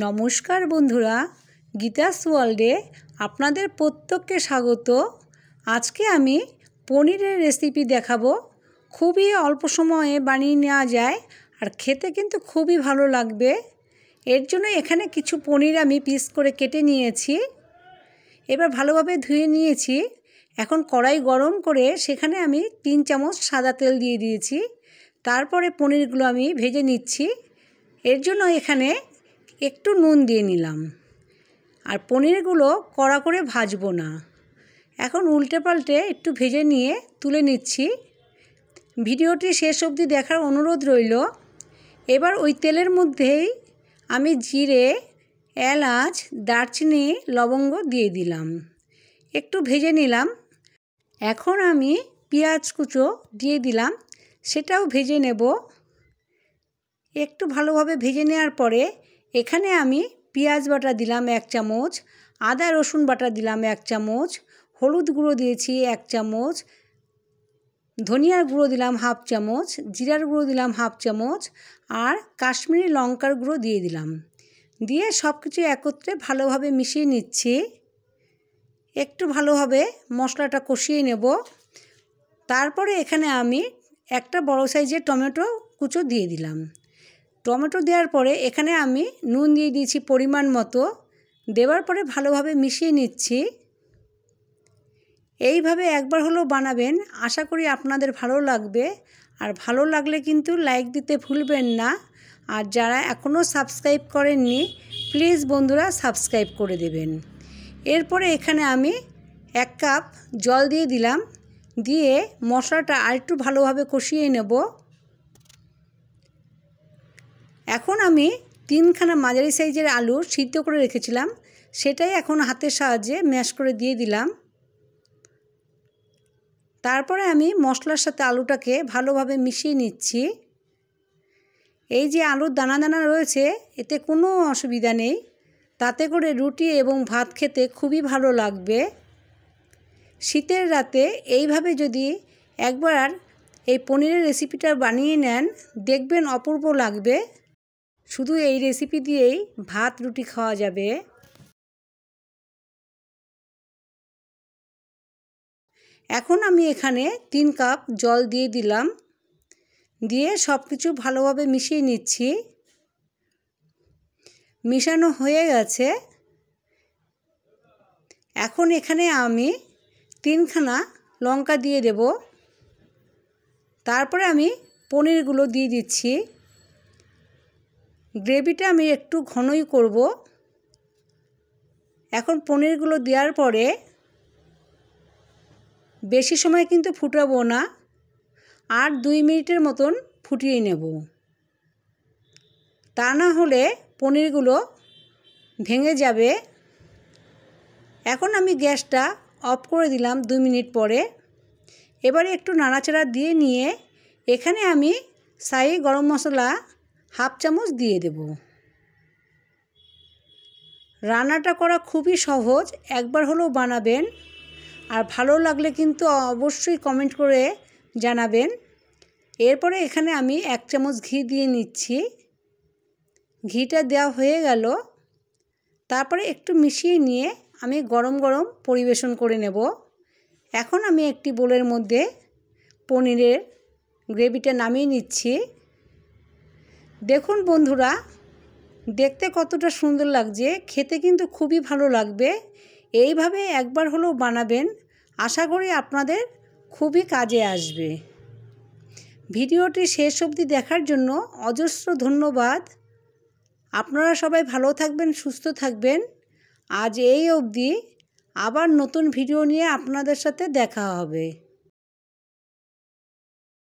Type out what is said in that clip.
নমস্কার বন্ধুরা, গীতাস ওয়ার্ল্ডে আপনাদের প্রত্যেককে স্বাগত। আজকে আমি পনিরের রেসিপি দেখাবো। খুবই অল্প সময়ে বানিয়ে নেওয়া যায় আর খেতে কিন্তু খুবই ভালো লাগবে। এর জন্য এখানে কিছু পনির আমি পিস করে কেটে নিয়েছি। এবার ভালোভাবে ধুয়ে নিয়েছি। এখন কড়াই গরম করে সেখানে আমি 3 চামচ সাদা তেল দিয়ে দিয়েছি। তারপরে পনিরগুলো আমি ভেজে নিচ্ছি। এর জন্য এখানে একটু নুন দিয়ে নিলাম। আর পনিরগুলো কড়া করে ভাজবো না, এখন উল্টে পাল্টে একটু ভেজে নিয়ে তুলে নিচ্ছি। ভিডিওটি শেষ অবধি দেখার অনুরোধ রইল। এবার ওই তেলের মধ্যেই আমি জিরে, এলাচ, দারচিনি, লবঙ্গ দিয়ে দিলাম, একটু ভেজে নিলাম। এখন আমি পেঁয়াজ কুচো দিয়ে দিলাম, সেটাও ভেজে নেব। একটু ভালোভাবে ভেজে নেওয়ার পরে এখানে আমি পেঁয়াজ বাটা দিলাম 1 চামচ, আদা রসুন বাটা দিলাম 1 চামচ, হলুদ গুঁড়ো দিয়েছি 1 চামচ, ধনিয়ার গুঁড়ো দিলাম 1/2 চামচ, জিরার গুঁড়ো দিলাম 1/2 চামচ আর কাশ্মীরি লঙ্কার গুঁড়ো দিয়ে দিলাম। দিয়ে সব কিছু একত্রে ভালোভাবে মিশিয়ে নিচ্ছি। একটু ভালোভাবে মশলাটা কষিয়ে নেব। তারপরে এখানে আমি একটা বড় সাইজের টমেটো কুচো দিয়ে দিলাম। টমেটো দেওয়ার পরে এখানে আমি নুন দিয়ে দিয়েছি পরিমাণ মতো। দেওয়ার পরে ভালোভাবে মিশিয়ে নিচ্ছি। এইভাবে একবার হলেও বানাবেন, আশা করি আপনাদের ভালো লাগবে। আর ভালো লাগলে কিন্তু লাইক দিতে ভুলবেন না। আর যারা এখনও সাবস্ক্রাইব করেননি প্লিজ বন্ধুরা সাবস্ক্রাইব করে দেবেন। এরপরে এখানে আমি 1 কাপ জল দিয়ে দিলাম। দিয়ে মশলাটা আরেকটু ভালোভাবে কষিয়ে নেব। এখন আমি 3খানা মাঝারি সাইজের আলু সিদ্ধ করে রেখেছিলাম, সেটাই এখন হাতের সাহায্যে ম্যাশ করে দিয়ে দিলাম। তারপরে আমি মশলার সাথে আলুটাকে ভালোভাবে মিশিয়ে নিচ্ছি। এই যে আলুর দানা দানা রয়েছে এতে কোনো অসুবিধা নেই, তাতে করে রুটি এবং ভাত খেতে খুবই ভালো লাগবে। শীতের রাতে এইভাবে যদি একবার এই পনিরের রেসিপিটা বানিয়ে নেন দেখবেন অপূর্ব লাগবে। শুধু এই রেসিপি দিয়েই ভাত রুটি খাওয়া যাবে। এখন আমি এখানে 3 কাপ জল দিয়ে দিলাম। দিয়ে সব কিছু ভালোভাবে মিশিয়ে নিচ্ছি। মিশানো হয়ে গেছে। এখন এখানে আমি 3খানা লঙ্কা দিয়ে দেব। তারপরে আমি পনিরগুলো দিয়ে দিচ্ছি। গ্রেভিটা আমি একটু ঘনই করব। এখন পনিরগুলো দেওয়ার পরে বেশি সময় কিন্তু ফুটাবো না, আর 2 মিনিটের মতন ফুটিয়ে নেব। তা না হলে পনিরগুলো ভেঙে যাবে। এখন আমি গ্যাসটা অফ করে দিলাম 2 মিনিট পরে। এবারে একটু নাড়াচাড়া দিয়ে নিয়ে এখানে আমি শাহি গরম মশলা 1/2 চামচ দিয়ে দেব। রান্নাটা করা খুবই সহজ, একবার হলেও বানাবেন। আর ভালো লাগলে কিন্তু অবশ্যই কমেন্ট করে জানাবেন। এরপরে এখানে আমি 1 চামচ ঘি দিয়ে নিচ্ছি। ঘিটা দেওয়া হয়ে গেল। তারপরে একটু মিশিয়ে নিয়ে আমি গরম গরম পরিবেশন করে নেব। এখন আমি একটি বোলের মধ্যে পনিরের গ্রেভিটা নামিয়ে নিচ্ছি। দেখুন বন্ধুরা, দেখতে কতটা সুন্দর লাগছে, খেতে কিন্তু খুবই ভালো লাগবে। এইভাবে একবার হলেও বানাবেন, আশা করি আপনাদের খুবই কাজে আসবে। ভিডিওটি শেষ অবধি দেখার জন্য অজস্র ধন্যবাদ। আপনারা সবাই ভালো থাকবেন, সুস্থ থাকবেন। আজ এই অবধি, আবার নতুন ভিডিও নিয়ে আপনাদের সাথে দেখা হবে।